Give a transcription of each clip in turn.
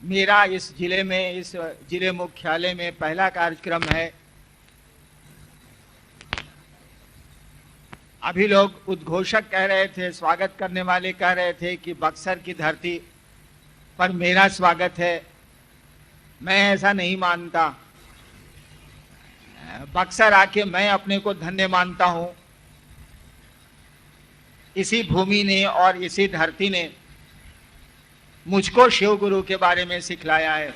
मेरा इस जिले में, इस जिले मुख्यालय में पहला कार्यक्रम है। अभी लोग उद्घोषक कह रहे थे, स्वागत करने वाले कह रहे थे कि बक्सर की धरती पर मेरा स्वागत है। मैं ऐसा नहीं मानता। बक्सर आके मैं अपने को धन्य मानता हूं। इसी भूमि ने और इसी धरती ने मुझको शिव गुरु के बारे में सिखलाया है।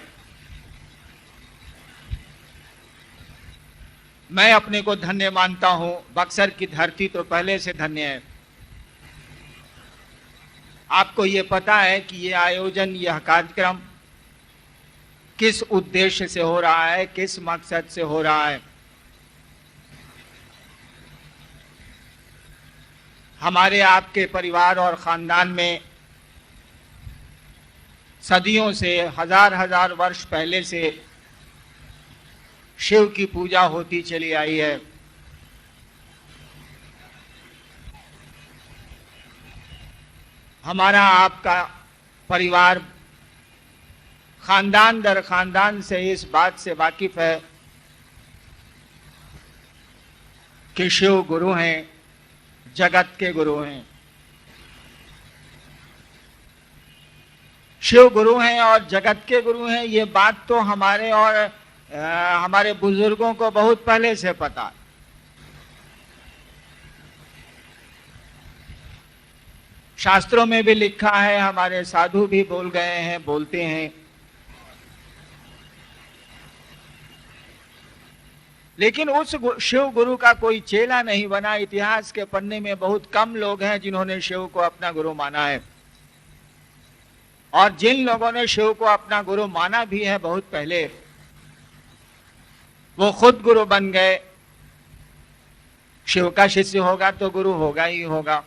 मैं अपने को धन्य मानता हूं। बक्सर की धरती तो पहले से धन्य है। आपको ये पता है कि ये आयोजन, यह कार्यक्रम किस उद्देश्य से हो रहा है, किस मकसद से हो रहा है। हमारे आपके परिवार और खानदान में सदियों से, हजार हजार वर्ष पहले से शिव की पूजा होती चली आई है। हमारा आपका परिवार खानदान दर खानदान से इस बात से वाकिफ है कि शिव गुरु हैं, जगत के गुरु हैं। शिव गुरु हैं और जगत के गुरु हैं, ये बात तो हमारे और हमारे बुजुर्गों को बहुत पहले से पता है। शास्त्रों में भी लिखा है, हमारे साधु भी बोल गए हैं, बोलते हैं। लेकिन उस शिव गुरु का कोई चेला नहीं बना। इतिहास के पन्ने में बहुत कम लोग हैं जिन्होंने शिव को अपना गुरु माना है। और जिन लोगों ने शिव को अपना गुरु माना भी है बहुत पहले, वो खुद गुरु बन गए। शिव का शिष्य होगा तो गुरु होगा ही होगा,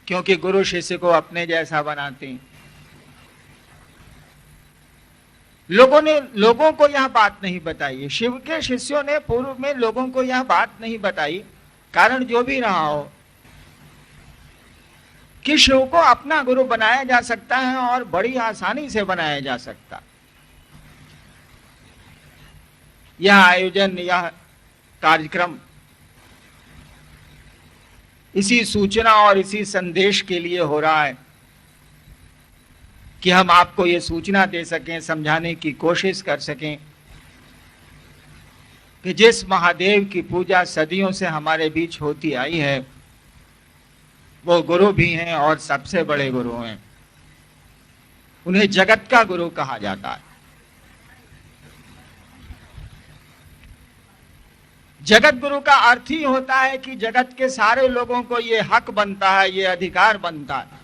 क्योंकि गुरु शिष्य को अपने जैसा बनाते हैं। लोगों को यह बात नहीं बताई। शिव के शिष्यों ने पूर्व में लोगों को यह बात नहीं बताई, कारण जो भी रहा हो, कि शिव को अपना गुरु बनाया जा सकता है और बड़ी आसानी से बनाया जा सकता है। यह आयोजन, यह कार्यक्रम इसी सूचना और इसी संदेश के लिए हो रहा है कि हम आपको ये सूचना दे सकें, समझाने की कोशिश कर सकें कि जिस महादेव की पूजा सदियों से हमारे बीच होती आई है, वो गुरु भी हैं और सबसे बड़े गुरु हैं। उन्हें जगत का गुरु कहा जाता है। जगत गुरु का अर्थ ही होता है कि जगत के सारे लोगों को ये हक बनता है, ये अधिकार बनता है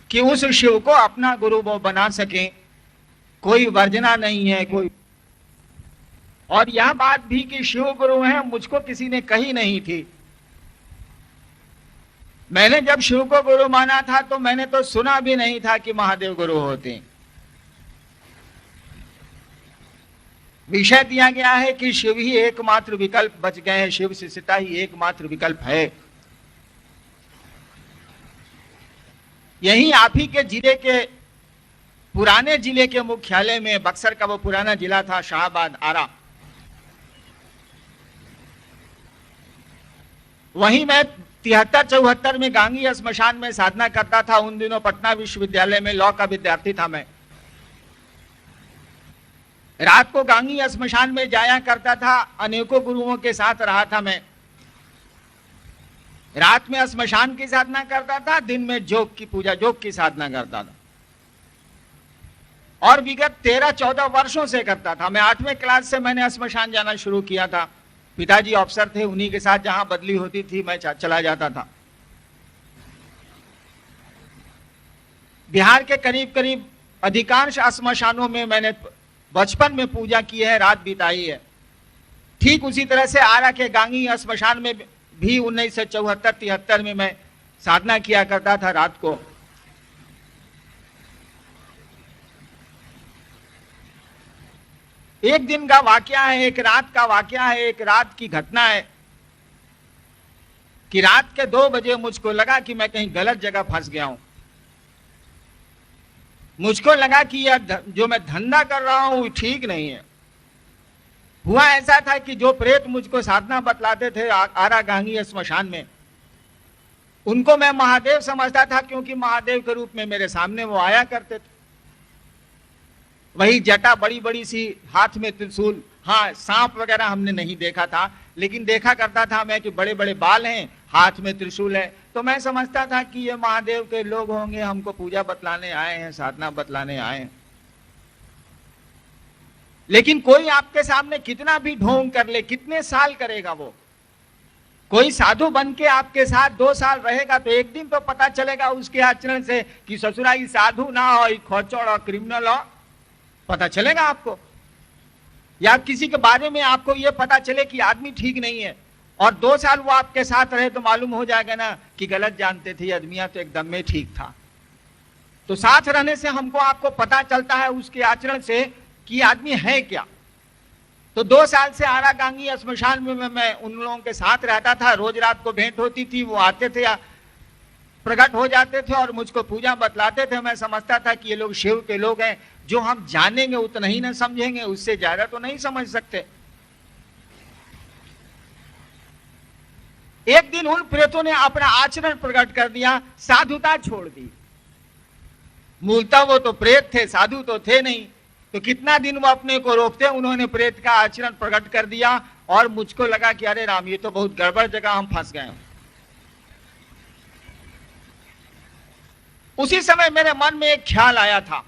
कि उस शिव को अपना गुरु वो बना सकें। कोई वर्जना नहीं है कोई। और यह बात भी कि शिव गुरु हैं, मुझको किसी ने कही नहीं थी। मैंने जब शिव को गुरु माना था तो मैंने तो सुना भी नहीं था कि महादेव गुरु होते हैं। विषय दिया गया है कि शिव ही एकमात्र विकल्प बच गए हैं, शिव शिष्यता ही एकमात्र विकल्प है। यही आप ही के जिले के, पुराने जिले के मुख्यालय में, बक्सर का वो पुराना जिला था शाहबाद आरा, वहीं मैं 73-74 में गांगी श्मशान में साधना करता था। उन दिनों पटना विश्वविद्यालय में लॉ का विद्यार्थी था मैं। रात को गांगी श्मशान में जाया करता था, अनेकों गुरुओं के साथ रहा था मैं। रात में श्मशान की साधना करता था, दिन में जोग की पूजा, जोग की साधना करता था। और विगत 13-14 वर्षों से करता था मैं। 8वें क्लास से मैंने श्मशान जाना शुरू किया था। पिताजी अफसर थे, उन्हीं के साथ जहां बदली होती थी मैं चला जाता था। बिहार के करीब करीब अधिकांश श्मशानों में मैंने बचपन में पूजा की है, रात बिताई है। ठीक उसी तरह से आरा के गांगी श्मशान में भी 1974-73 में मैं साधना किया करता था रात को। एक दिन का वाकया है, एक रात का वाकया है, एक रात की घटना है कि रात के 2 बजे मुझको लगा कि मैं कहीं गलत जगह फंस गया हूं। मुझको लगा कि यह जो मैं धंधा कर रहा हूं ठीक नहीं है। हुआ ऐसा था कि जो प्रेत मुझको साधना बतलाते थे आरा गांगी स्मशान में, उनको मैं महादेव समझता था, क्योंकि महादेव के रूप में मेरे सामने वो आया करते थे। वही जटा बड़ी बड़ी सी, हाथ में त्रिशूल। हाँ, सांप वगैरह हमने नहीं देखा था, लेकिन देखा करता था मैं कि बड़े बड़े बाल हैं, हाथ में त्रिशूल है, तो मैं समझता था कि ये महादेव के लोग होंगे, हमको पूजा बतलाने आए हैं, साधना बतलाने आए हैं। लेकिन कोई आपके सामने कितना भी ढोंग कर ले, कितने साल करेगा वो? कोई साधु बन के आपके साथ 2 साल रहेगा तो एक दिन तो पता चलेगा उसके आचरण से कि ससुराई साधु ना हो, खोचड़ और क्रिमिनल हो। पता चलेगा आपको, या किसी के बारे में आपको यह पता चले कि आदमी ठीक नहीं है, और 2 साल वो आपके साथ रहे तो मालूम हो जाएगा ना कि गलत जानते थे, आदमिया तो एकदम में ठीक था। तो साथ रहने से हमको आपको पता चलता है उसके आचरण से कि आदमी है क्या। तो 2 साल से आरा गांगी स्मशान में मैं उन लोगों के साथ रहता था, रोज रात को भेंट होती थी, वो आते थे या प्रकट हो जाते थे और मुझको पूजा बतलाते थे। मैं समझता था कि ये लोग शिव के लोग हैं, जो हम जानेंगे उतना ही ना समझेंगे, उससे ज्यादा तो नहीं समझ सकते। एक दिन उन प्रेतों ने अपना आचरण प्रकट कर दिया, साधुता छोड़ दी। मूलतः वो तो प्रेत थे, साधु तो थे नहीं, तो कितना दिन वो अपने को रोकते, उन्होंने प्रेत का आचरण प्रकट कर दिया। और मुझको लगा कि अरे राम, ये तो बहुत गड़बड़ जगह हम फंस गए। उसी समय मेरे मन में एक ख्याल आया था।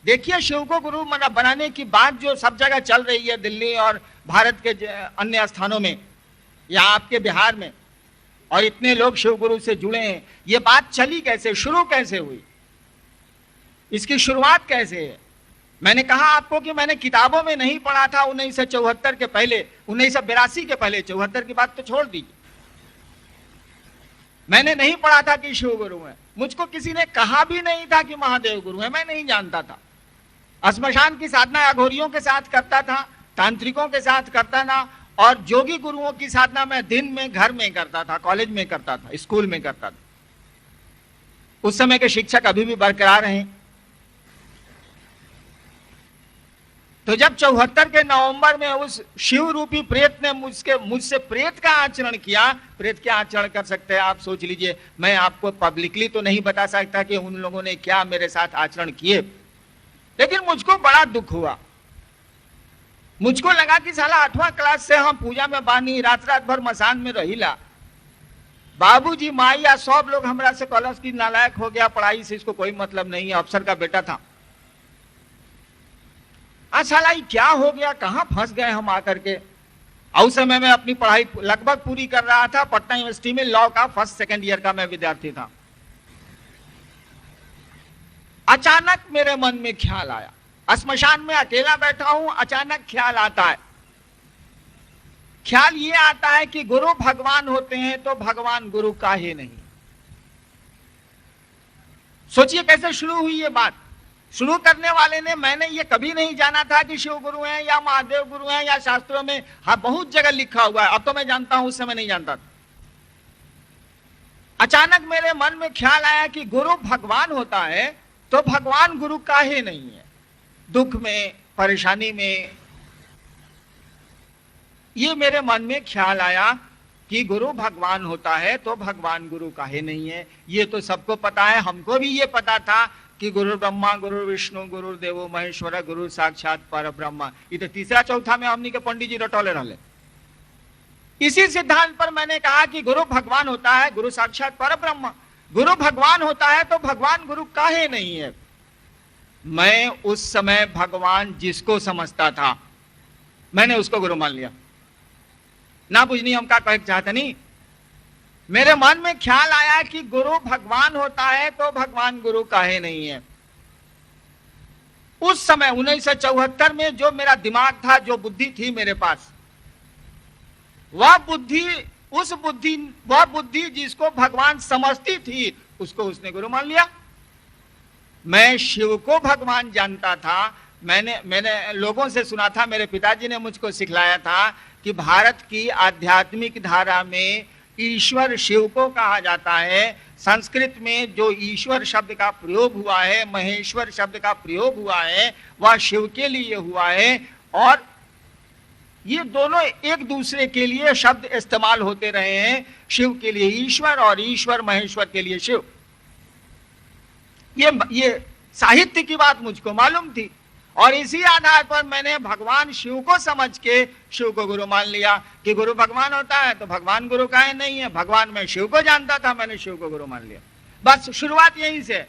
देखिए, शिव को गुरु बनाने की बात जो सब जगह चल रही है, दिल्ली और भारत के अन्य स्थानों में, या आपके बिहार में, और इतने लोग शिव गुरु से जुड़े हैं, ये बात चली कैसे, शुरू कैसे हुई, इसकी शुरुआत कैसे है? मैंने कहा आपको कि मैंने किताबों में नहीं पढ़ा था 1974 के पहले, 1982 के पहले, 74 की बात तो छोड़ दीजिए। मैंने नहीं पढ़ा था कि शिव गुरु है, मुझको किसी ने कहा भी नहीं था कि महादेव गुरु है, मैं नहीं जानता था। स्मशान की साधना अघोरियों के साथ करता था, तांत्रिकों के साथ करता था, और जोगी गुरुओं की साधना मैं दिन में घर में करता था, कॉलेज में करता था, स्कूल में करता था। उस समय के शिक्षक अभी भी बरकरार हैं। तो जब 74 के नवंबर में उस शिव रूपी प्रेत ने मुझसे प्रेत का आचरण किया, प्रेत क्या आचरण कर सकते हैं आप सोच लीजिए। मैं आपको पब्लिकली तो नहीं बता सकता कि उन लोगों ने क्या मेरे साथ आचरण किए, लेकिन मुझको बड़ा दुख हुआ। मुझको लगा कि साला 8वां क्लास से हम पूजा में बानी, रात रात भर मसान में रहीला। बाबूजी, माई या सब लोग हमरा से कलश की नालायक हो गया, पढ़ाई से इसको कोई मतलब नहीं है, अफसर का बेटा था। साला क्या हो गया, कहां फंस गए हम आकर के। उस समय मैं अपनी पढ़ाई लगभग पूरी कर रहा था, पटना यूनिवर्सिटी में लॉ का 1st सेकंड ईयर का मैं विद्यार्थी था। अचानक मेरे मन में ख्याल आया, स्मशान में अकेला बैठा हूं, अचानक ख्याल आता है। ख्याल ये आता है कि गुरु भगवान होते हैं तो भगवान गुरु काहे नहीं। सोचिए कैसे शुरू हुई ये बात। शुरू करने वाले ने, मैंने ये कभी नहीं जाना था कि शिव गुरु हैं या महादेव गुरु हैं, या शास्त्रों में हाँ बहुत जगह लिखा हुआ है, अब तो मैं जानता हूं, उस समय नहीं जानता था। अचानक मेरे मन में ख्याल आया कि गुरु भगवान होता है तो भगवान गुरु काहे नहीं है। दुख में, परेशानी में, ये मेरे मन में ख्याल आया कि गुरु भगवान होता है तो भगवान गुरु काहे नहीं है। ये तो सबको पता है, हमको भी ये पता था कि गुरु ब्रह्मा गुरु विष्णु गुरु देवो महेश्वर गुरु साक्षात पर ब्रह्मा। ये तो तीसरा चौथा में हमनी के पंडित जी रटोले रहले। इसी सिद्धांत पर मैंने कहा कि गुरु भगवान होता है, गुरु साक्षात पर ब्रह्मा, गुरु भगवान होता है तो भगवान गुरु काहे नहीं है। मैं उस समय भगवान जिसको समझता था, मैंने उसको गुरु मान लिया। ना बुझनी हम का कहे चाहते नहीं। मेरे मन में ख्याल आया कि गुरु भगवान होता है तो भगवान गुरु काहे नहीं है। उस समय 1974 में जो मेरा दिमाग था, जो बुद्धि थी मेरे पास, वह बुद्धि जिसको भगवान समझती थी, उसको उसने गुरु मान लिया। मैं शिव को भगवान जानता था। मैंने लोगों से सुना था, मेरे पिताजी ने मुझको सिखलाया था कि भारत की आध्यात्मिक धारा में ईश्वर शिव को कहा जाता है। संस्कृत में जो ईश्वर शब्द का प्रयोग हुआ है, महेश्वर शब्द का प्रयोग हुआ है, वह शिव के लिए हुआ है। और ये दोनों एक दूसरे के लिए शब्द इस्तेमाल होते रहे हैं, शिव के लिए ईश्वर और ईश्वर महेश्वर के लिए शिव। ये साहित्य की बात मुझको मालूम थी और इसी आधार पर मैंने भगवान शिव को समझ के शिव को गुरु मान लिया कि गुरु भगवान होता है तो भगवान गुरु काहे नहीं है। भगवान मैं शिव को जानता था, मैंने शिव को गुरु मान लिया। बस शुरुआत यहीं से।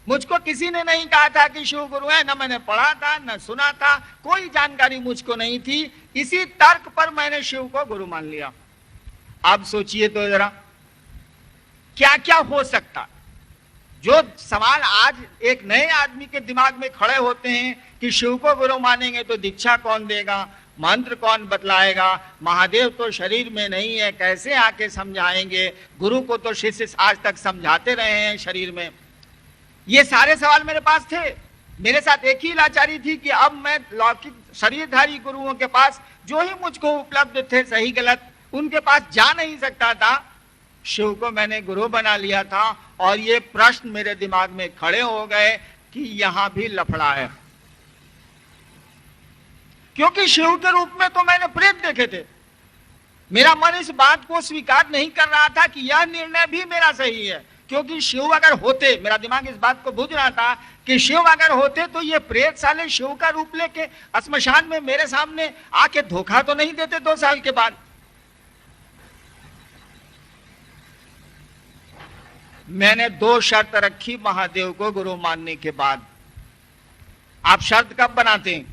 मुझको किसी ने नहीं कहा था कि शिव गुरु है, न मैंने पढ़ा था न सुना था, कोई जानकारी मुझको नहीं थी। इसी तर्क पर मैंने शिव को गुरु मान लिया। अब सोचिए तो जरा क्या क्या हो सकता। जो सवाल आज एक नए आदमी के दिमाग में खड़े होते हैं कि शिव को गुरु मानेंगे तो दीक्षा कौन देगा, मंत्र कौन बतलाएगा, महादेव तो शरीर में नहीं है, कैसे आके समझाएंगे, गुरु को तो शिष्य आज तक समझाते रहे हैं शरीर में। ये सारे सवाल मेरे पास थे। मेरे साथ एक ही लाचारी थी कि अब मैं लौकिक शरीरधारी गुरुओं के पास जो ही मुझको उपलब्ध थे सही गलत उनके पास जा नहीं सकता था। शिव को मैंने गुरु बना लिया था और ये प्रश्न मेरे दिमाग में खड़े हो गए कि यहां भी लफड़ा है, क्योंकि शिव के रूप में तो मैंने प्रेत देखे थे। मेरा मन इस बात को स्वीकार नहीं कर रहा था कि यह निर्णय भी मेरा सही है, क्योंकि शिव अगर होते, मेरा दिमाग इस बात को बुझ रहा था कि शिव अगर होते तो ये प्रेत साले शिव का रूप लेके श्मशान में मेरे सामने आके धोखा तो नहीं देते 2 साल के बाद। मैंने 2 शर्त रखी महादेव को गुरु मानने के बाद। आप शर्त कब बनाते हैं?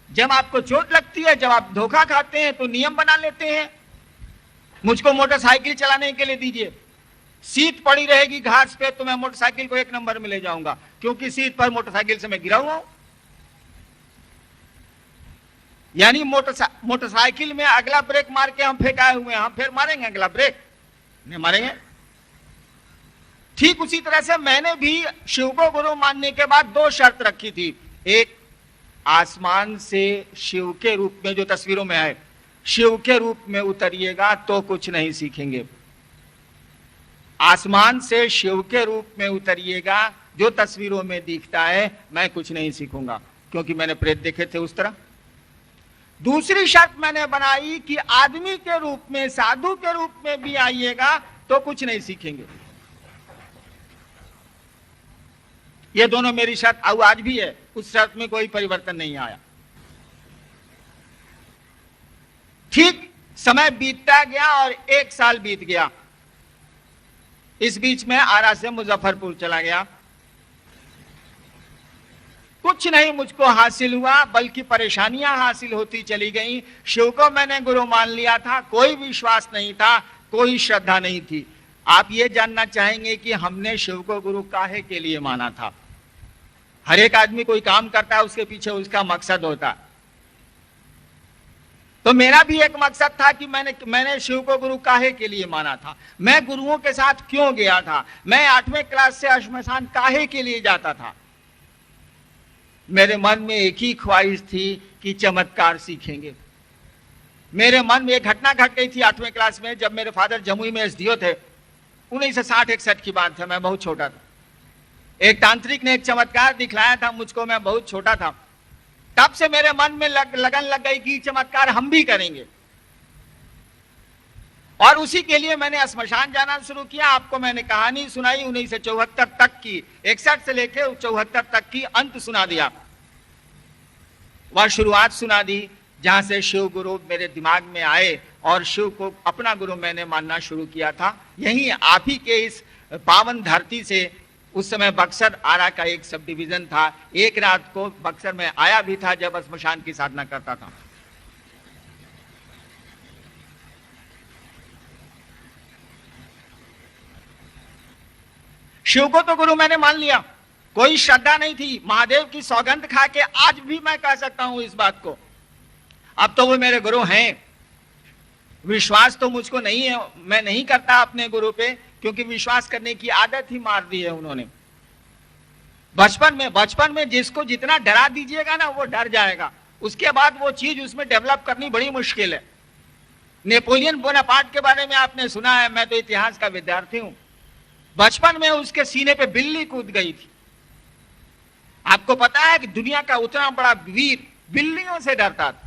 जब आपको चोट लगती है, जब आप धोखा खाते हैं तो नियम बना लेते हैं। मुझको मोटरसाइकिल चलाने के लिए दीजिए, सीट पड़ी रहेगी घास पे तो मैं मोटरसाइकिल को 1 नंबर में ले जाऊंगा, क्योंकि सीट पर मोटरसाइकिल से मैं गिरा हुआ हूं। यानी मोटरसाइकिल में अगला ब्रेक मार के हम फेंकाए हुए हैं, हम फिर मारेंगे अगला ब्रेक? नहीं मारेंगे। ठीक उसी तरह से मैंने भी शिव को गुरु मानने के बाद 2 शर्त रखी थी। एक, आसमान से शिव के रूप में जो तस्वीरों में है, शिव के रूप में उतरिएगा तो कुछ नहीं सीखेंगे। आसमान से शिव के रूप में उतरिएगा, जो तस्वीरों में दिखता है मैं कुछ नहीं सीखूंगा, क्योंकि मैंने प्रेत देखे थे उस तरह। दूसरी शर्त मैंने बनाई कि आदमी के रूप में, साधु के रूप में भी आइएगा तो कुछ नहीं सीखेंगे। ये दोनों मेरी शर्त आज भी है, उस शर्त में कोई परिवर्तन नहीं आया। ठीक समय बीतता गया और 1 साल बीत गया। इस बीच में आरा से मुजफ्फरपुर चला गया। कुछ नहीं मुझको हासिल हुआ, बल्कि परेशानियां हासिल होती चली गई। शिव को मैंने गुरु मान लिया था, कोई विश्वास नहीं था, कोई श्रद्धा नहीं थी। आप ये जानना चाहेंगे कि हमने शिव को गुरु काहे के लिए माना था? हर एक आदमी कोई काम करता है, उसके पीछे उसका मकसद होता है। तो मेरा भी एक मकसद था कि मैंने शिव को गुरु काहे के लिए माना था, मैं गुरुओं के साथ क्यों गया था, मैं 8वें क्लास से श्मशान काहे के लिए जाता था। मेरे मन में एक ही ख्वाहिश थी कि चमत्कार सीखेंगे। मेरे मन में एक घटना घट गई थी 8वें क्लास में, जब मेरे फादर जमुई में एसडीओ थे। 1960-61 की बात है, मैं बहुत छोटा था। एक तांत्रिक ने एक चमत्कार दिखलाया था मुझको, मैं बहुत छोटा था। तब से मेरे मन में लगन लग गई कि चमत्कार हम भी करेंगे, और उसी के लिए मैंने श्मशान जाना शुरू किया। आपको मैंने कहानी सुनाई 1974 तक की, 61 से लेकर 74 तक की अंत सुना दिया। वह शुरुआत सुना दी जहां से शिव गुरु मेरे दिमाग में आए और शिव को अपना गुरु मैंने मानना शुरू किया था। यही आप ही के इस पावन धरती से। उस समय बक्सर आरा का एक सब डिवीजन था। एक रात को बक्सर में आया भी था जब श्मशान की साधना करता था। शिव को तो गुरु मैंने मान लिया, कोई श्रद्धा नहीं थी। महादेव की सौगंध खा के आज भी मैं कह सकता हूं इस बात को, अब तो वो मेरे गुरु हैं। विश्वास तो मुझको नहीं है, मैं नहीं करता अपने गुरु पे, क्योंकि विश्वास करने की आदत ही मार दी है उन्होंने। बचपन में जिसको जितना डरा दीजिएगा ना वो डर जाएगा, उसके बाद वो चीज उसमें डेवलप करनी बड़ी मुश्किल है। नेपोलियन बोनापार्ट के बारे में आपने सुना है, मैं तो इतिहास का विद्यार्थी हूं। बचपन में उसके सीने पे बिल्ली कूद गई थी। आपको पता है कि दुनिया का उतना बड़ा वीर बिल्लियों से डरता था।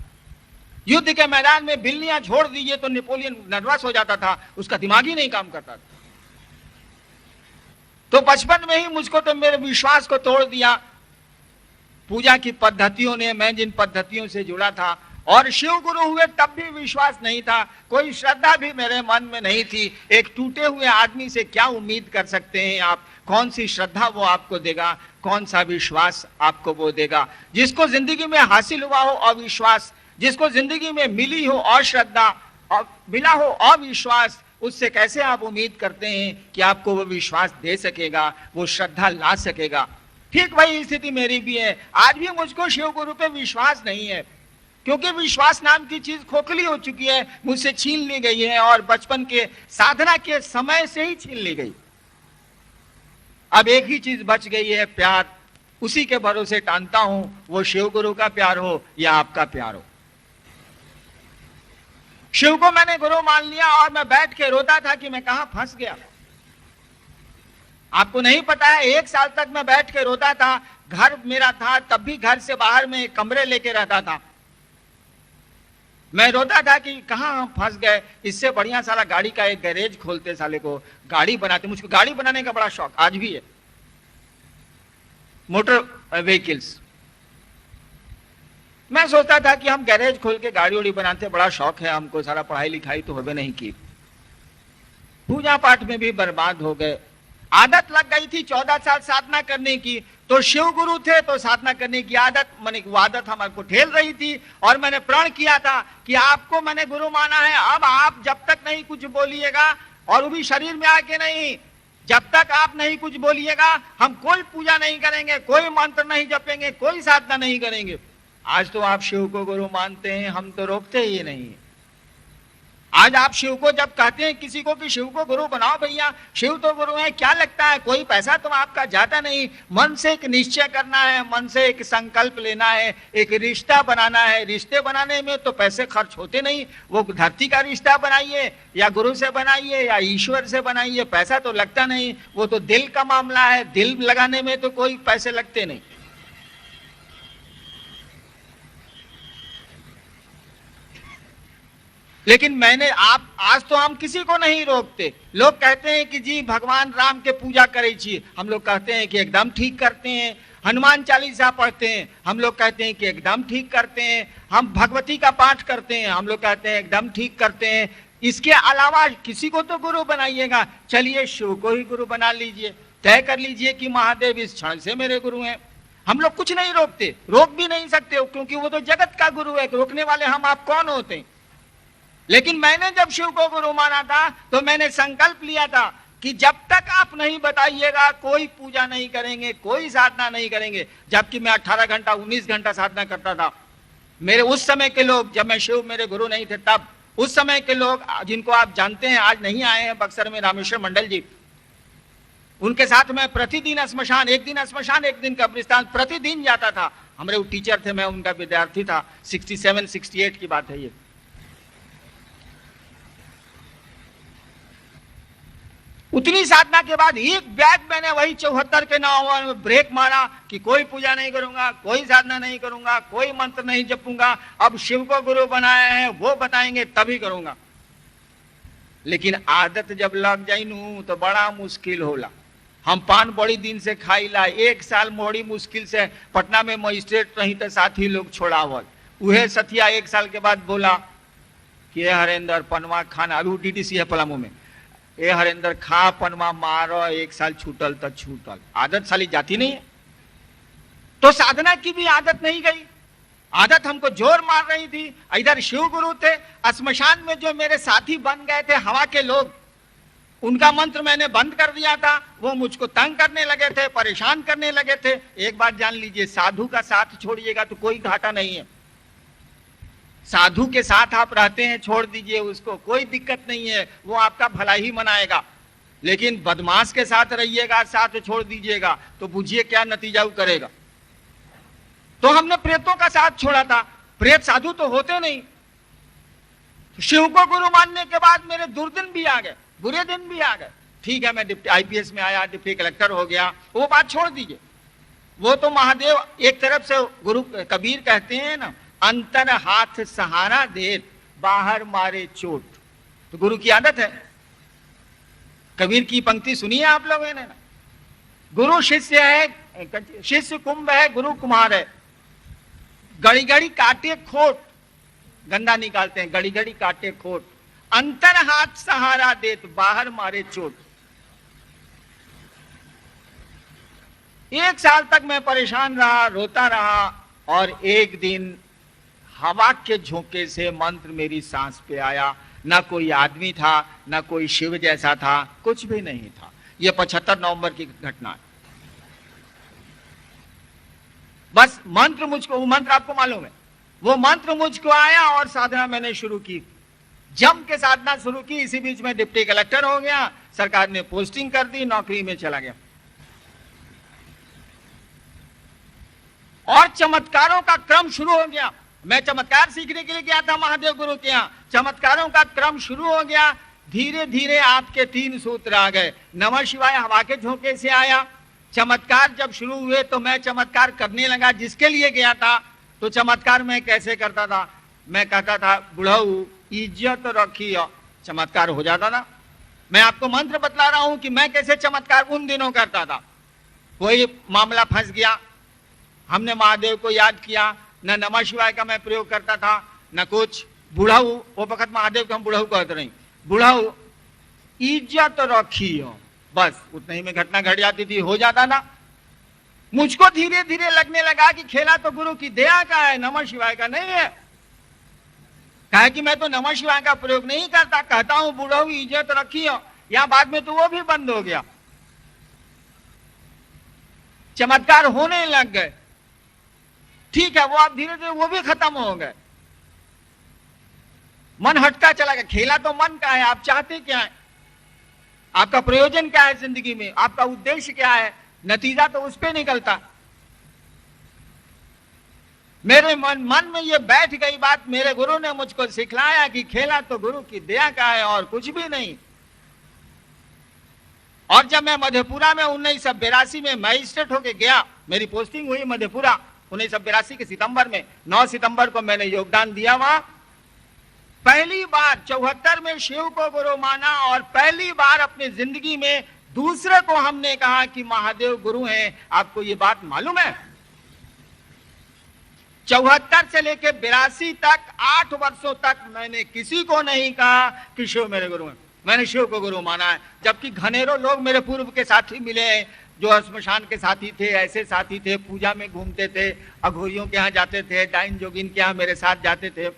युद्ध के मैदान में बिल्लियां छोड़ दीजिए तो नेपोलियन नर्वस हो जाता था, उसका दिमाग ही नहीं काम करता था। तो बचपन में ही मुझको तो मेरे विश्वास को तोड़ दिया पूजा की पद्धतियों ने। मैं जिन पद्धतियों से जुड़ा था और शिव गुरु हुए तब भी विश्वास नहीं था, कोई श्रद्धा भी मेरे मन में नहीं थी। एक टूटे हुए आदमी से क्या उम्मीद कर सकते हैं आप? कौन सी श्रद्धा वो आपको देगा, कौन सा विश्वास आपको वो देगा? जिसको जिंदगी में हासिल हुआ हो अविश्वास, जिसको जिंदगी में मिली हो अश्रद्धा और मिला हो अविश्वास, उससे कैसे आप उम्मीद करते हैं कि आपको वो विश्वास दे सकेगा, वो श्रद्धा ला सकेगा? ठीक वही स्थिति मेरी भी है। आज भी मुझको शिव गुरु पे विश्वास नहीं है, क्योंकि विश्वास नाम की चीज खोखली हो चुकी है, मुझसे छीन ली गई है और बचपन के साधना के समय से ही छीन ली गई। अब एक ही चीज बच गई है, प्यार। उसी के भरोसे टानता हूं, वो शिव गुरु का प्यार हो या आपका प्यार हो। शिव को मैंने गुरु मान लिया और मैं बैठ के रोता था कि मैं कहां फंस गया। आपको नहीं पता है, 1 साल तक मैं बैठ के रोता था। घर मेरा था, तब भी घर से बाहर में कमरे लेके रहता था। मैं रोता था कि कहां हम फंस गए। इससे बढ़िया साला गाड़ी का एक गैरेज खोलते, साले को गाड़ी बनाते। मुझको गाड़ी बनाने का बड़ा शौक आज भी है, मोटर व्हीकल्स। मैं सोचता था कि हम गैरेज खोल के गाड़ी उड़ी बनाते, बड़ा शौक है हमको। सारा पढ़ाई लिखाई तो होवे नहीं की, पूजा पाठ में भी बर्बाद हो गए। आदत लग गई थी 14 साल साधना करने की, तो शिव गुरु थे तो साधना करने की आदत, मैंने वो आदत हमारे को ठेल रही थी। और मैंने प्रण किया था कि आपको मैंने गुरु माना है, अब आप जब तक नहीं कुछ बोलिएगा, और वो भी शरीर में आके नहीं, जब तक आप नहीं कुछ बोलिएगा हम कोई पूजा नहीं करेंगे, कोई मंत्र नहीं जपेंगे, कोई साधना नहीं करेंगे। आज तो आप शिव को गुरु मानते हैं, हम तो रोकते ही नहीं। आज आप शिव को जब कहते हैं किसी को कि शिव को गुरु बनाओ भैया, शिव तो गुरु है, क्या लगता है कोई पैसा तो आपका जाता नहीं। मन से एक निश्चय करना है, मन से एक संकल्प लेना है, एक रिश्ता बनाना है। रिश्ते बनाने में तो पैसे खर्च होते नहीं। वो धरती का रिश्ता बनाइए या गुरु से बनाइए या ईश्वर से बनाइए, पैसा तो लगता नहीं। वो तो दिल का मामला है, दिल लगाने में तो कोई पैसे लगते नहीं। लेकिन मैंने आज तो हम किसी को नहीं रोकते। लोग कहते हैं कि जी भगवान राम के पूजा करे छी, हम लोग कहते हैं कि एकदम ठीक करते हैं। हनुमान चालीसा पढ़ते हैं, हम लोग कहते हैं कि एकदम ठीक करते हैं। हम भगवती का पाठ करते हैं, हम लोग कहते हैं एकदम ठीक करते हैं। इसके अलावा किसी को तो गुरु बनाइएगा। चलिए शिव को ही गुरु बना लीजिए, तय कर लीजिए कि महादेव इस क्षण से मेरे गुरु हैं। हम लोग कुछ नहीं रोकते, रोक भी नहीं सकते, क्योंकि वो तो जगत का गुरु है। रोकने वाले हम आप कौन होते हैं? लेकिन मैंने जब शिव को गुरु माना था तो मैंने संकल्प लिया था कि जब तक आप नहीं बताइएगा कोई पूजा नहीं करेंगे, कोई साधना नहीं करेंगे। जबकि मैं 18 घंटा 19 घंटा साधना करता था। मेरे उस समय के लोग, जब मैं शिव मेरे गुरु नहीं थे तब, उस समय के लोग जिनको आप जानते हैं, आज नहीं आए हैं बक्सर में, रामेश्वर मंडल जी, उनके साथ मैं प्रतिदिन श्मशान, एक दिन श्मशान एक दिन कब्रिस्तान, प्रतिदिन जाता था। हमारे वो टीचर थे, मैं उनका विद्यार्थी था। 67-68 की बात है ये। उतनी साधना के बाद एक बैग मैंने वही 74 के नंबर में ब्रेक मारा कि कोई पूजा नहीं करूंगा, कोई साधना नहीं करूंगा, कोई मंत्र नहीं जपूंगा। अब शिव को गुरु बनाया है, वो बताएंगे तभी करूंगा। लेकिन आदत जब लग जाई नू तो बड़ा मुश्किल होला। हम पान बड़ी दिन से खाईला, 1 साल बड़ी मुश्किल से पटना में मजिस्ट्रेट रही तो साथी लोग छोड़ावल। उहे सथिया 1 साल के बाद बोला कि हरेंद्र पनवा खाना, अभी डीडीसी है पलामू में, ए हरेंद्र खा पनमा मारो, 1 साल छूटल तो छूटल। आदत साली जाती नहीं है। तो साधना की भी आदत नहीं गई, आदत हमको जोर मार रही थी। इधर शिव गुरु थे, श्मशान में जो मेरे साथी बन गए थे हवा के लोग, उनका मंत्र मैंने बंद कर दिया था। वो मुझको तंग करने लगे थे, परेशान करने लगे थे। एक बात जान लीजिए, साधु का साथ छोड़िएगा तो कोई घाटा नहीं है। साधु के साथ आप रहते हैं, छोड़ दीजिए उसको, कोई दिक्कत नहीं है, वो आपका भला ही मनाएगा। लेकिन बदमाश के साथ रहिएगा, साथ छोड़ दीजिएगा तो बुझिए क्या नतीजा वो करेगा। तो हमने प्रेतों का साथ छोड़ा था। प्रेत साधु तो होते नहीं, शिव को गुरु मानने के बाद मेरे दुर्दिन भी आ गए, बुरे दिन भी आ गए। ठीक है, मैं IPS में आया, डिप्टी कलेक्टर हो गया, वो बात छोड़ दीजिए। वो तो महादेव एक तरफ से, गुरु कबीर कहते हैं ना, अंतर हाथ सहारा दे, बाहर मारे चोट। तो गुरु की आदत है। कबीर की पंक्ति सुनी है आप लोगों ने ना, गुरु शिष्य है, शिष्य कुंभ है, गुरु कुमार है। गड़ी गड़ी काटे खोट, गंदा निकालते हैं, गड़ी गड़ी काटे खोट, अंतर हाथ सहारा दे, बाहर मारे चोट। 1 साल तक मैं परेशान रहा, रोता रहा, और एक दिन हवा के झोंके से मंत्र मेरी सांस पे आया। ना कोई आदमी था, ना कोई शिव जैसा था, कुछ भी नहीं था। यह 75 नवंबर की घटना है। बस मंत्र मुझको, वो मंत्र आपको मालूम है, वो मंत्र मुझको आया और साधना मैंने शुरू की, जम के साधना शुरू की। इसी बीच में डिप्टी कलेक्टर हो गया, सरकार ने पोस्टिंग कर दी, नौकरी में चला गया। और चमत्कारों का क्रम शुरू हो गया। मैं चमत्कार सीखने के लिए गया था महादेव गुरु के यहाँ, चमत्कारों का क्रम शुरू हो गया। धीरे धीरे आपके 3 सूत्र आ गए। नमः शिवाय हवा के झोंके से आया। चमत्कार जब शुरू हुए तो मैं चमत्कार करने लगा, जिसके लिए गया था। तो चमत्कार मैं कैसे करता था? मैं कहता था, बुढ़ऊ इज्जत रखिए, चमत्कार हो जाता था। मैं आपको मंत्र बतला रहा हूं कि मैं कैसे चमत्कार उन दिनों करता था। कोई मामला फंस गया, हमने महादेव को याद किया, न नमः शिवाय का मैं प्रयोग करता था, न कुछ। बुढ़ऊ, वो वक्त महादेव को हम बुढ़ऊ कहते रहे, बुढ़ऊ इज्जत रखियो, बस उतना ही में घटना घट जाती थी, हो जाता था। मुझको धीरे धीरे लगने लगा कि खेला तो गुरु की दया का है, नमः शिवाय का नहीं है। कहा कि मैं तो नमः शिवाय का प्रयोग नहीं करता, कहता हूं बुढ़ऊ इज्जत रखियो। या बाद में तो वो भी बंद हो गया, चमत्कार होने लग गए। ठीक है, वो आप धीरे धीरे वो भी खत्म हो गए। मन हटता चला गया। खेला तो मन का है, आप चाहते क्या है, आपका प्रयोजन क्या है जिंदगी में, आपका उद्देश्य क्या है, नतीजा तो उस पे निकलता। मेरे मन में ये बैठ गई बात, मेरे गुरु ने मुझको सिखलाया कि खेला तो गुरु की दया का है और कुछ भी नहीं। और जब मैं मधेपुरा में 1982 में मजिस्ट्रेट होके गया, मेरी पोस्टिंग हुई मधेपुरा 1982 के सितंबर में। 9 सितंबर को मैंने योगदान दिया वहां। पहली बार 74 में शिव को गुरु माना, और पहली बार अपनी जिंदगी में दूसरे को हमने कहा कि महादेव गुरु हैं। आपको ये बात मालूम है, 74 से लेकर 82 तक 8 वर्षों तक मैंने किसी को नहीं कहा कि शिव मेरे गुरु हैं। मैंने शिव को गुरु माना है। जबकि घनेरों लोग मेरे पूर्व के साथी मिले हैं, जो श्मशान के साथी थे, ऐसे साथी थे, पूजा में घूमते थे, अघोरियों के यहाँ जाते थे, डाइन जोगिन के यहाँ मेरे साथ जाते थे,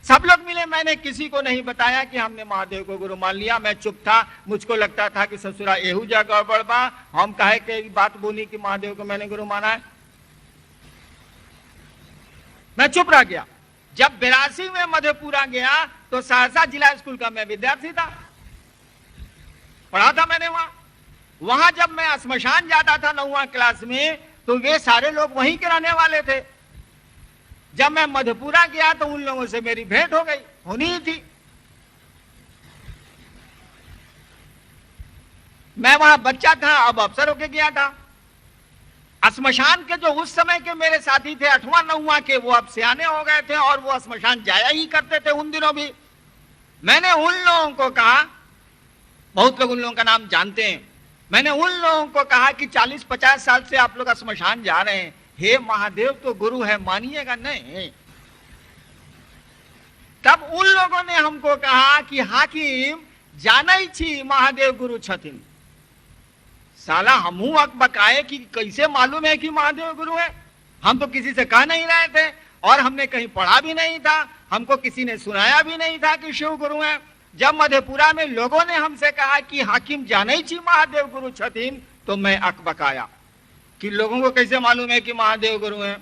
सब लोग मिले। मैंने किसी को नहीं बताया कि हमने महादेव को गुरु मान लिया। मैं चुप था। मुझको लगता था कि ससुरा एहू जा गड़बड़ बा, हम काहे के बात बोली कि महादेव को मैंने गुरु माना है। मैं चुप रह गया। जब 82 में मधेपुरा गया तो सहरसा जिला स्कूल का मैं विद्यार्थी था, पढ़ा था मैंने वहां जब मैं श्मशान जाता था 9वीं क्लास में, तो वे सारे लोग वहीं के रहने वाले थे। जब मैं मधेपुरा गया तो उन लोगों से मेरी भेंट हो गई, होनी ही थी। मैं वहां बच्चा था, अब अफसर होके गया था। श्मशान के जो उस समय के मेरे साथी थे 8वां 9वां के, वो अब सियाने हो गए थे और वो श्मशान जाया ही करते थे उन दिनों भी। मैंने उन लोगों को कहा, बहुत लोग उन लोगों का नाम जानते हैं, मैंने उन लोगों को कहा कि 40-50 साल से आप लोग श्मशान जा रहे हैं, हे महादेव तो गुरु है, मानिएगा नहीं? तब उन लोगों ने हमको कहा कि हाकिम जानै छी महादेव गुरु छथिन। साला हमू बकाए कि कैसे मालूम है कि महादेव गुरु है? हम तो किसी से कह नहीं रहे थे और हमने कहीं पढ़ा भी नहीं था, हमको किसी ने सुनाया भी नहीं था कि शिव गुरु है। जब मधेपुरा में लोगों ने हमसे कहा कि हाकिम जानै छी महादेव गुरु छथिन, तो मैं अकबकाया कि लोगों को कैसे मालूम है कि महादेव गुरु हैं।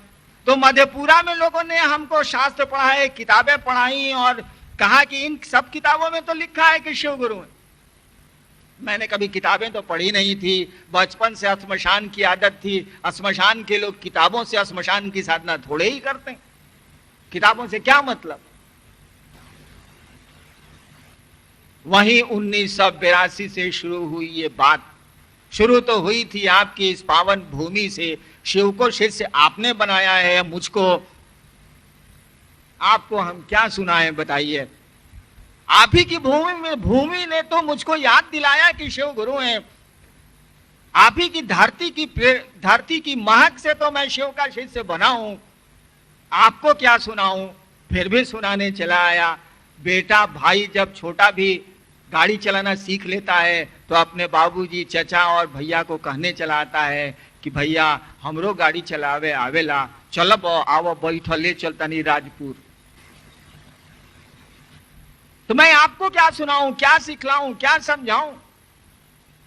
तो मधेपुरा में लोगों ने हमको शास्त्र पढ़ाए, किताबें पढ़ाई और कहा कि इन सब किताबों में तो लिखा है कि शिव गुरु है। मैंने कभी किताबें तो पढ़ी नहीं थी, बचपन से श्मशान की आदत थी। श्मशान के लोग किताबों से श्मशान की साधना थोड़े ही करते हैं, किताबों से क्या मतलब। वहीं 1982 से शुरू हुई ये बात। शुरू तो हुई थी आपकी इस पावन भूमि से। शिव को शिष्य आपने बनाया है, मुझको आपको हम क्या सुनाएं बताइए। आप ही की भूमि ने तो मुझको याद दिलाया कि शिव गुरु हैं। आप ही की धरती की महक से तो मैं शिव का शिष्य बना हूं। आपको क्या सुनाऊं, फिर भी सुनाने चला आया। बेटा भाई जब छोटा भी गाड़ी चलाना सीख लेता है तो अपने बाबूजी, चचा और भैया को कहने चला आता है कि भैया हमरो गाड़ी चलावे आवेला, चलब आओ बैठो ले चलता नहीं राजपुर। तो मैं आपको क्या सुनाऊं, क्या सिखलाऊं, क्या समझाऊं।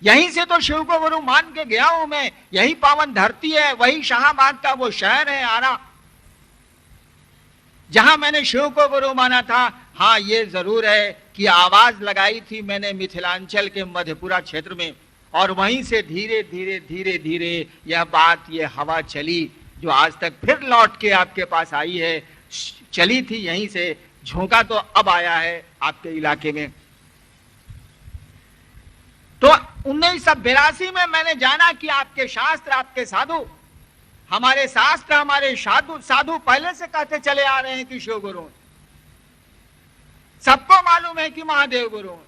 यहीं से तो शिव को गुरु मान के गया हूं मैं। यही पावन धरती है, वही शाहबाद का वो शहर है आरा, जहां मैंने शिव को गुरु माना था। हाँ ये जरूर है कि आवाज लगाई थी मैंने मिथिलांचल के मधेपुरा क्षेत्र में, और वहीं से धीरे धीरे धीरे धीरे यह बात, ये हवा चली जो आज तक फिर लौट के आपके पास आई है। चली थी यहीं से, झोंका तो अब आया है आपके इलाके में। तो 1982 में मैंने जाना कि आपके शास्त्र, आपके साधु, हमारे शास्त्र, हमारे साधु पहले से कहते चले आ रहे हैं कि शिव गुरु। सबको मालूम है कि महादेव गुरु हैं,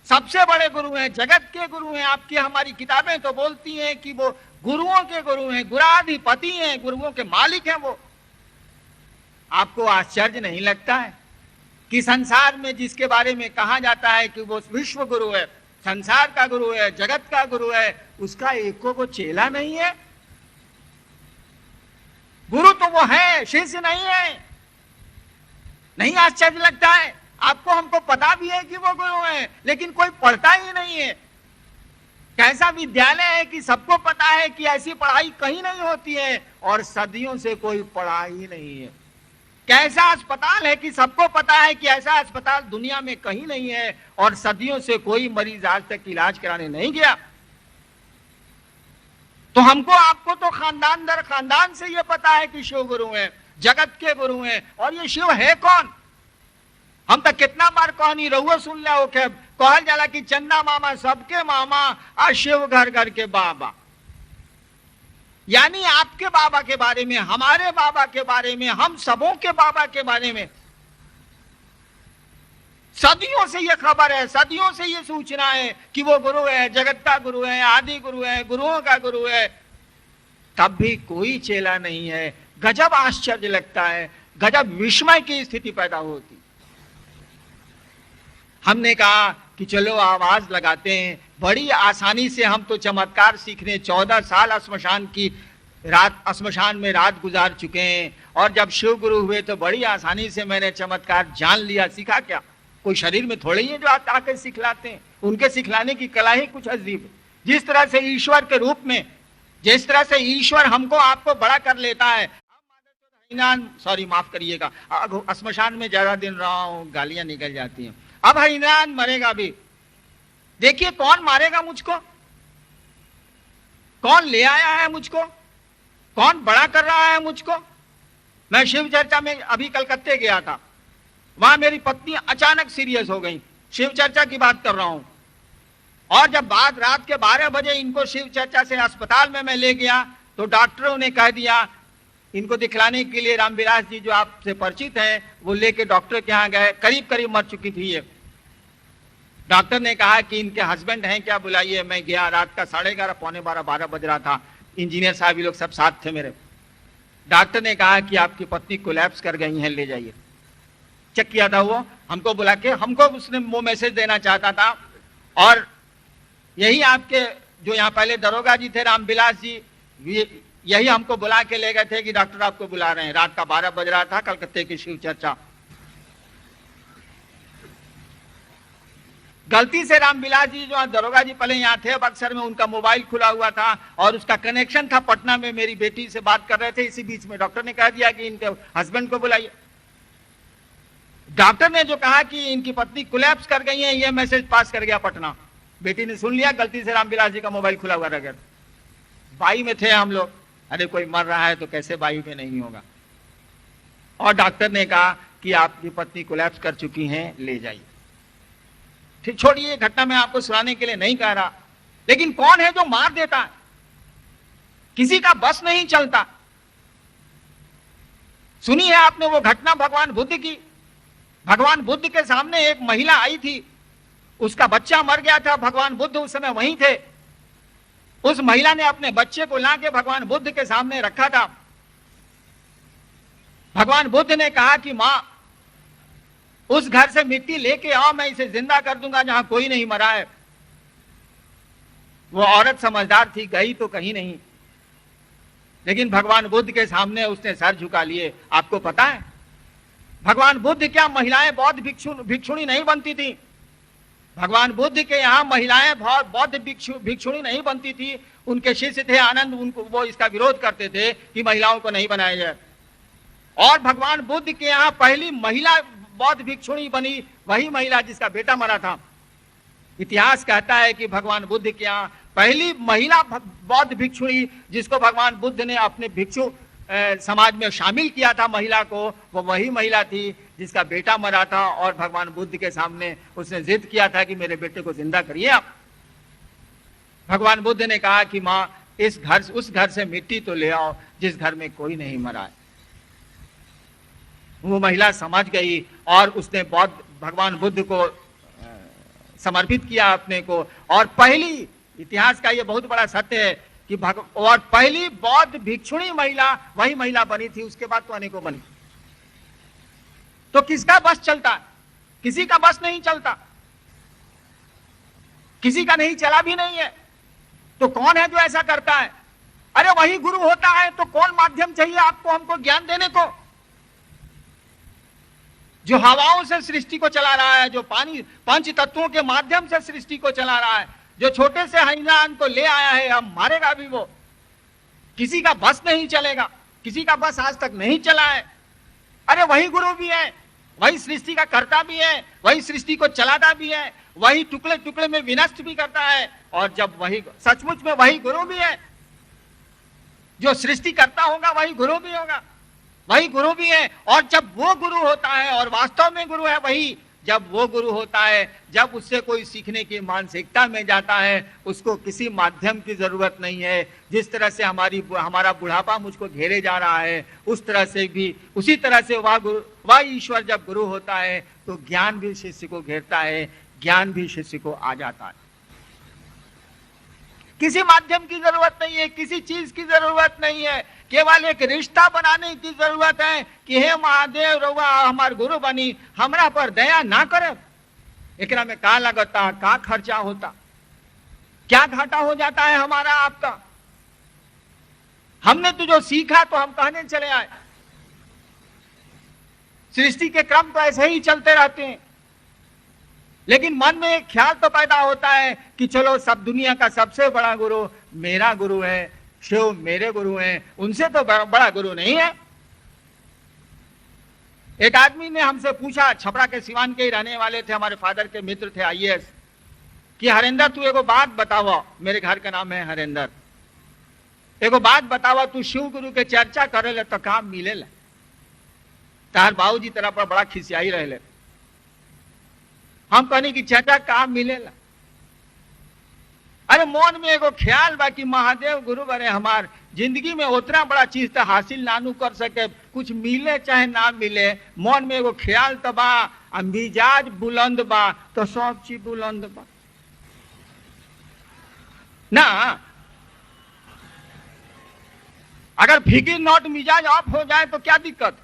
सबसे बड़े गुरु हैं, जगत के गुरु हैं। आपकी हमारी किताबें तो बोलती हैं कि वो गुरुओं के गुरु हैं, गुराधिपति हैं, गुरुओं के मालिक हैं वो। आपको आश्चर्य नहीं लगता है कि संसार में जिसके बारे में कहा जाता है कि वो विश्व गुरु है, संसार का गुरु है, जगत का गुरु है, उसका एको को चेला नहीं है? गुरु तो वो है, शिष्य नहीं है। नहीं आश्चर्य लगता है आपको? हमको पता भी है कि वो गुरु है, लेकिन कोई पढ़ता ही नहीं है। कैसा विद्यालय है कि सबको पता है कि ऐसी पढ़ाई कहीं नहीं होती है और सदियों से कोई पढ़ा ही नहीं है। कैसा अस्पताल है कि सबको पता है कि ऐसा अस्पताल दुनिया में कहीं नहीं है और सदियों से कोई मरीज आज तक इलाज कराने नहीं गया। तो हमको आपको तो खानदान दर खानदान से ये पता है कि शिव गुरु हैं, जगत के गुरु हैं। और ये शिव है कौन? हम तो कितना बार कहानी रहुआ सुन लिया हो के कहल जाला कि चंदा मामा सबके मामा और शिव घर घर के बाबा। यानी आपके बाबा के बारे में, हमारे बाबा के बारे में, हम सबों के बाबा के बारे में सदियों से ये खबर है, सदियों से ये सूचना है कि वो गुरु है, जगत का गुरु है, आदि गुरु है, गुरुओं का गुरु है। तब भी कोई चेला नहीं है। गजब आश्चर्य लगता है, गजब विस्मय की स्थिति पैदा होती। हमने कहा कि चलो आवाज लगाते हैं। बड़ी आसानी से हम तो चमत्कार सीखने 14 साल श्मशान में रात गुजार चुके हैं। और जब शिव गुरु हुए तो बड़ी आसानी से मैंने चमत्कार जान लिया। सीखा क्या? कोई शरीर में थोड़े ही है जो आकर सिखलाते हैं। उनके सिखलाने की कला ही कुछ अजीब है। जिस तरह से ईश्वर के रूप में, जिस तरह से ईश्वर हमको आपको बड़ा कर लेता है। सॉरी माफ करिएगा, श्मशान में ज्यादा दिन रहा हूं, गालियां निकल जाती हैं। अब हरिनारायण मरेगा भी। देखिए कौन मारेगा मुझको, कौन ले आया है मुझको, कौन बड़ा कर रहा है मुझको। मैं शिव चर्चा में अभी कलकत्ते गया था, वहां मेरी पत्नी अचानक सीरियस हो गई। शिव चर्चा की बात कर रहा हूं। और जब बात रात के 12 बजे इनको शिव चर्चा से अस्पताल में मैं ले गया तो डॉक्टरों ने कह दिया, इनको दिखलाने के लिए रामविलास जी जो आपसे परिचित हैं वो लेके डॉक्टर के यहाँ गए। करीब करीब मर चुकी थी ये। डॉक्टर ने कहा कि इनके हस्बैंड हैं क्या, बुलाइए। मैं गया, रात का 11:30 पौने 12 बज रहा था। इंजीनियर साहब ये लोग सब साथ थे मेरे। डॉक्टर ने कहा कि आपकी पत्नी कोलैप्स कर गई हैं, ले जाइए। चेक किया था वो, हमको बुला के, हमको उसने वो मैसेज देना चाहता था। और यही आपके जो यहाँ पहले दरोगा जी थे रामविलास जी, यही हमको बुला के ले गए थे कि डॉक्टर आपको बुला रहे हैं। रात का 12 बज रहा था, कलकत्ते की शिव चर्चा। गलती से रामविलास जी जो दरोगा जी पहले यहाँ थे बक्सर में, उनका मोबाइल खुला हुआ था और उसका कनेक्शन था पटना में। मेरी बेटी से बात कर रहे थे, इसी बीच में डॉक्टर ने कह दिया कि इनके हस्बैंड को बुलाइए। डॉक्टर ने जो कहा कि इनकी पत्नी कोलैप्स कर गई है, ये मैसेज पास कर गया पटना। बेटी ने सुन लिया, गलती से रामविलास जी का मोबाइल खुला हुआ रह गया। बाई में थे हम लोग, अरे कोई मर रहा है तो कैसे बाई में नहीं होगा। और डॉक्टर ने कहा कि आपकी पत्नी कोलैप्स कर चुकी हैं, ले जाइए। ठीक, छोड़िए ये घटना मैं आपको सुनाने के लिए नहीं कह रहा, लेकिन कौन है जो मार देता है? किसी का बस नहीं चलता। सुनी है आपने वो घटना भगवान बुद्ध की? भगवान बुद्ध के सामने एक महिला आई थी, उसका बच्चा मर गया था, भगवान बुद्ध उस समय वहीं थे। उस महिला ने अपने बच्चे को लाके भगवान बुद्ध के सामने रखा था। भगवान बुद्ध ने कहा कि मां, उस घर से मिट्टी लेके आओ, मैं इसे जिंदा कर दूंगा जहां कोई नहीं मरा है। वो औरत समझदार थी, गई तो कहीं नहीं, लेकिन भगवान बुद्ध के सामने उसने सर झुका लिए। आपको पता है भगवान बुद्ध क्या महिलाएं बौद्ध भिक्षुणी नहीं बनती थी? भगवान बुद्ध के यहाँ महिलाएं बौद्ध भिक्षुणी नहीं बनती थी। उनके शिष्य थे आनंद, उनको वो इसका विरोध करते थे कि महिलाओं को नहीं बनाया जाए। और भगवान बुद्ध के यहाँ पहली महिला बौद्ध भिक्षुणी बनी वही महिला जिसका बेटा मरा था। इतिहास कहता है कि भगवान बुद्ध के यहाँ पहली महिला बौद्ध भिक्षुणी जिसको भगवान बुद्ध ने अपने भिक्षु समाज में शामिल किया था महिला को, वो वही महिला थी जिसका बेटा मरा था। और भगवान बुद्ध के सामने उसने जिद किया था कि मेरे बेटे को जिंदा करिए आप। भगवान बुद्ध ने कहा कि मां, उस घर से मिट्टी तो ले आओ जिस घर में कोई नहीं मरा है। वो महिला समझ गई और उसने भगवान बुद्ध को समर्पित किया अपने को। और पहली, इतिहास का ये बहुत बड़ा सत्य है कि और पहली बौद्ध भिक्षुणी महिला वही महिला बनी थी। उसके बाद तो अनेकों बनी। तो किसका बस चलता है? किसी का बस नहीं चलता, किसी का नहीं चला भी नहीं है। तो कौन है जो ऐसा करता है? अरे वही गुरु होता है। तो कौन माध्यम चाहिए आपको, हमको ज्ञान देने को? जो हवाओं से सृष्टि को चला रहा है, जो पानी पंच तत्वों के माध्यम से सृष्टि को चला रहा है, जो छोटे से हैवान को ले आया है, अब मारेगा भी वो। किसी का बस नहीं चलेगा, किसी का बस आज तक नहीं चला है। अरे वही गुरु भी है, वही सृष्टि का कर्ता भी है, वही सृष्टि को चलाता भी है, वही टुकड़े टुकड़े में विनष्ट भी करता है। और जब वही सचमुच में वही गुरु भी है, जो सृष्टि करता होगा वही गुरु भी होगा, वही गुरु भी है। और जब वो गुरु होता है और वास्तव में गुरु है वही, जब वो गुरु होता है, जब उससे कोई सीखने की मानसिकता में जाता है, उसको किसी माध्यम की जरूरत नहीं है। जिस तरह से हमारा बुढ़ापा मुझको घेरे जा रहा है, उस तरह से भी, उसी तरह से वह ईश्वर जब गुरु होता है तो ज्ञान भी शिष्य को घेरता है, ज्ञान भी शिष्य को आ जाता है। किसी माध्यम की जरूरत नहीं है, किसी चीज की जरूरत नहीं है, केवल एक रिश्ता बनाने की जरूरत है कि हे महादेव रउआ हमार गुरु बनी, हमरा पर दया ना करे। एकरा में का लगता, का खर्चा होता, क्या घाटा हो जाता है हमारा आपका? हमने तो जो सीखा तो हम कहने चले आए। सृष्टि के क्रम तो ऐसे ही चलते रहते हैं, लेकिन मन में एक ख्याल तो पैदा होता है कि चलो सब दुनिया का सबसे बड़ा गुरु मेरा गुरु है, शिव मेरे गुरु हैं, उनसे तो बड़ा गुरु नहीं है। एक आदमी ने हमसे पूछा, छपरा के सिवान के ही रहने वाले थे, हमारे फादर के मित्र थे आईएएस, कि हरेंद्र तू एगो बात बतावा, मेरे घर का नाम है हरेंद्र, एगो बात बतावा, तू शिव गुरु के चर्चा करे ले तो काम मिले ले, तार बाबूजी तरह पर बड़ा खिसियाई रहे ले। हम कहनी कि चर्चा काम मिलेला। अरे मन में एगो ख्याल बा कि महादेव गुरु बने हमार जिंदगी में उतना बड़ा चीज तो हासिल नानू कर सके, कुछ मिले चाहे ना मिले, मन में एगो ख्याल तो बा, मिजाज बुलंद बा तो सब चीज बुलंद बा ना। अगर फिकिर नॉट मिजाज ऑफ हो जाए तो क्या दिक्कत?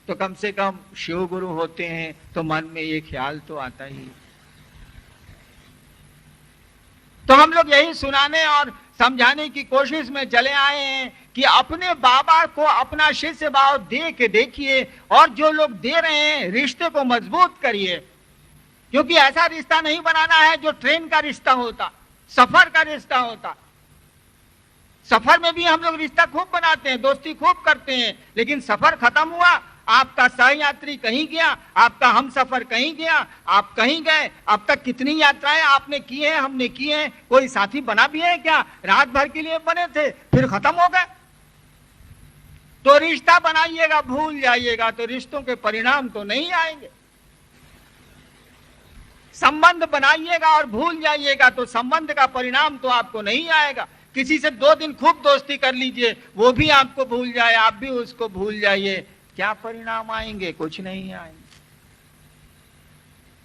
तो कम से कम शिव गुरु होते हैं तो मन में ये ख्याल तो आता ही। तो हम लोग यही सुनाने और समझाने की कोशिश में चले आए हैं कि अपने बाबा को अपना शिष्य भाव दे के देखिए, और जो लोग दे रहे हैं रिश्ते को मजबूत करिए, क्योंकि ऐसा रिश्ता नहीं बनाना है जो ट्रेन का रिश्ता होता, सफर का रिश्ता होता। सफर में भी हम लोग रिश्ता खूब बनाते हैं, दोस्ती खूब करते हैं, लेकिन सफर खत्म हुआ, आपका सहयात्री कहीं गया, आपका हम सफर कहीं गया, आप कहीं गए। अब तक कितनी यात्राएं आपने की हैं, हमने की हैं, कोई साथी बना भी है क्या? रात भर के लिए बने थे फिर खत्म हो गए। तो रिश्ता बनाइएगा, भूल जाइएगा तो रिश्तों के परिणाम तो नहीं आएंगे। संबंध बनाइएगा और भूल जाइएगा तो संबंध का परिणाम तो आपको नहीं आएगा। किसी से 2 दिन खूब दोस्ती कर लीजिए, वो भी आपको भूल जाए, आप भी उसको भूल जाइए, क्या परिणाम आएंगे? कुछ नहीं आएंगे।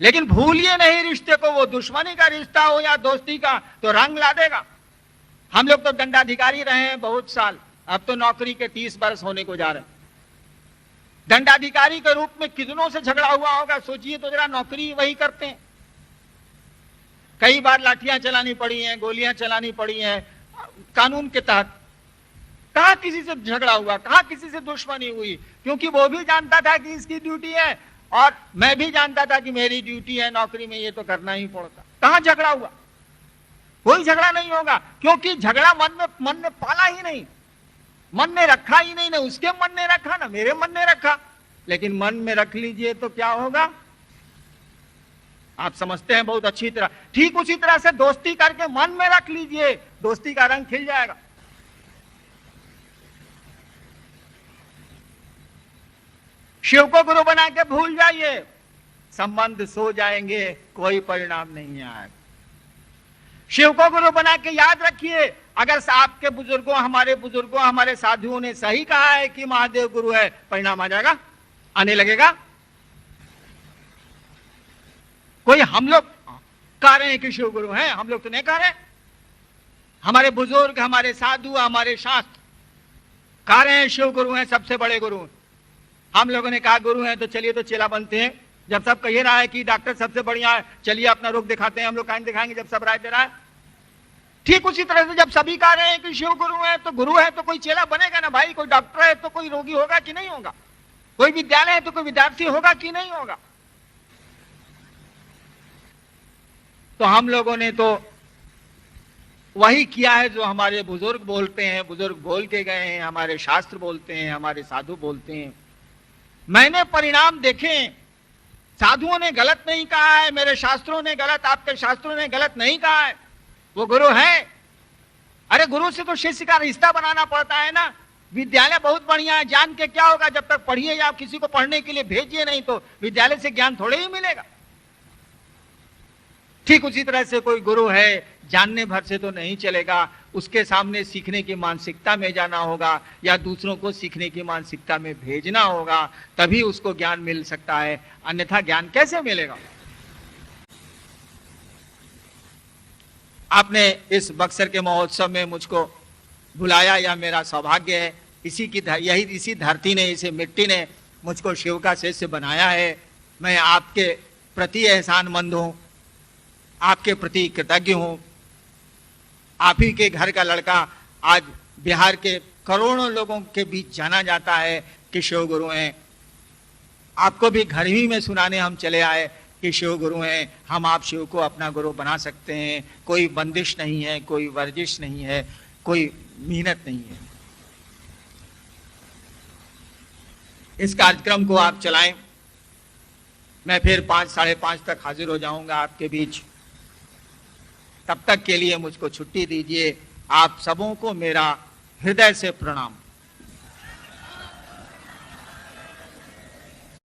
लेकिन भूलिए नहीं रिश्ते को, वो दुश्मनी का रिश्ता हो या दोस्ती का, तो रंग ला देगा। हम लोग तो दंडाधिकारी रहे हैं बहुत साल, अब तो नौकरी के 30 वर्ष होने को जा रहे हैं। दंडाधिकारी के रूप में कितनों से झगड़ा हुआ होगा, सोचिए तो जरा। नौकरी वही करते हैं। कई बार लाठियां चलानी पड़ी हैं, गोलियां चलानी पड़ी हैं कानून के तहत। कहां किसी से झगड़ा हुआ, कहां किसी से दुश्मनी हुई? क्योंकि वो भी जानता था कि इसकी ड्यूटी है और मैं भी जानता था कि मेरी ड्यूटी है, नौकरी में ये तो करना ही पड़ता। कहां झगड़ा हुआ? कोई झगड़ा नहीं होगा, क्योंकि झगड़ा मन में पाला ही नहीं, मन में रखा ही नहीं। ना उसके मन ने रखा, ना मेरे मन ने रखा। लेकिन मन में रख लीजिए तो क्या होगा, आप समझते हैं बहुत अच्छी तरह। ठीक उसी तरह से दोस्ती करके मन में रख लीजिए, दोस्ती का रंग खिल जाएगा। शिव को गुरु बना के भूल जाइए, संबंध सो जाएंगे, कोई परिणाम नहीं आएगा। शिव को गुरु बना के याद रखिए, अगर आपके बुजुर्गों, हमारे बुजुर्गों, हमारे साधुओं ने सही कहा है कि महादेव गुरु है, परिणाम आ जाएगा, आने लगेगा। कोई हम लोग कह रहे हैं कि शिव गुरु हैं, हम लोग तो नहीं कह रहे। हमारे बुजुर्ग, हमारे साधु, हमारे शास्त्र कह रहे हैं शिव गुरु हैं, सबसे बड़े गुरु। हम लोगों ने कहा गुरु हैं तो चलिए तो चेला बनते हैं। जब सब कह रहा है कि डॉक्टर सबसे बढ़िया है, चलिए अपना रोग दिखाते हैं, हम लोग काहे दिखाएंगे जब सब राय दे रहा है। ठीक उसी तरह से जब सभी कह रहे हैं कि शिव गुरु है, तो गुरु है तो कोई चेला बनेगा ना भाई। कोई डॉक्टर है तो कोई रोगी होगा कि नहीं होगा? कोई विद्यालय है तो कोई विद्यार्थी होगा कि नहीं होगा? तो हम लोगों ने तो वही किया है जो हमारे बुजुर्ग बोलते हैं, बुजुर्ग बोल के गए हैं, हमारे शास्त्र बोलते हैं, हमारे साधु बोलते हैं। मैंने परिणाम देखे, साधुओं ने गलत नहीं कहा है, मेरे शास्त्रों ने गलत, आपके शास्त्रों ने गलत नहीं कहा है। वो गुरु है। अरे गुरु से तो शिष्य का रिश्ता बनाना पड़ता है ना। विद्यालय बहुत बढ़िया है, जान के क्या होगा, जब तक पढ़िए या किसी को पढ़ने के लिए भेजिए नहीं तो विद्यालय से ज्ञान थोड़े ही मिलेगा। ठीक उसी तरह से कोई गुरु है, जानने भर से तो नहीं चलेगा, उसके सामने सीखने की मानसिकता में जाना होगा या दूसरों को सीखने की मानसिकता में भेजना होगा, तभी उसको ज्ञान मिल सकता है, अन्यथा ज्ञान कैसे मिलेगा? आपने इस बक्सर के महोत्सव में मुझको बुलाया, यह मेरा सौभाग्य है। इसी धरती ने, इसी मिट्टी ने मुझको शिव का शिष्य बनाया है। मैं आपके प्रति एहसानमंद हूं, आपके प्रति कृतज्ञ हूं। आप ही के घर का लड़का आज बिहार के करोड़ों लोगों के बीच जाना जाता है कि शिव गुरु हैं। आपको भी घर ही में सुनाने हम चले आए कि शिव गुरु हैं, हम आप शिव को अपना गुरु बना सकते हैं। कोई बंदिश नहीं है, कोई वर्जिश नहीं है, कोई मेहनत नहीं है। इस कार्यक्रम को आप चलाएं। मैं फिर 5, 5:30 तक हाजिर हो जाऊंगा आपके बीच। तब तक के लिए मुझको छुट्टी दीजिए। आप सबों को मेरा हृदय से प्रणाम।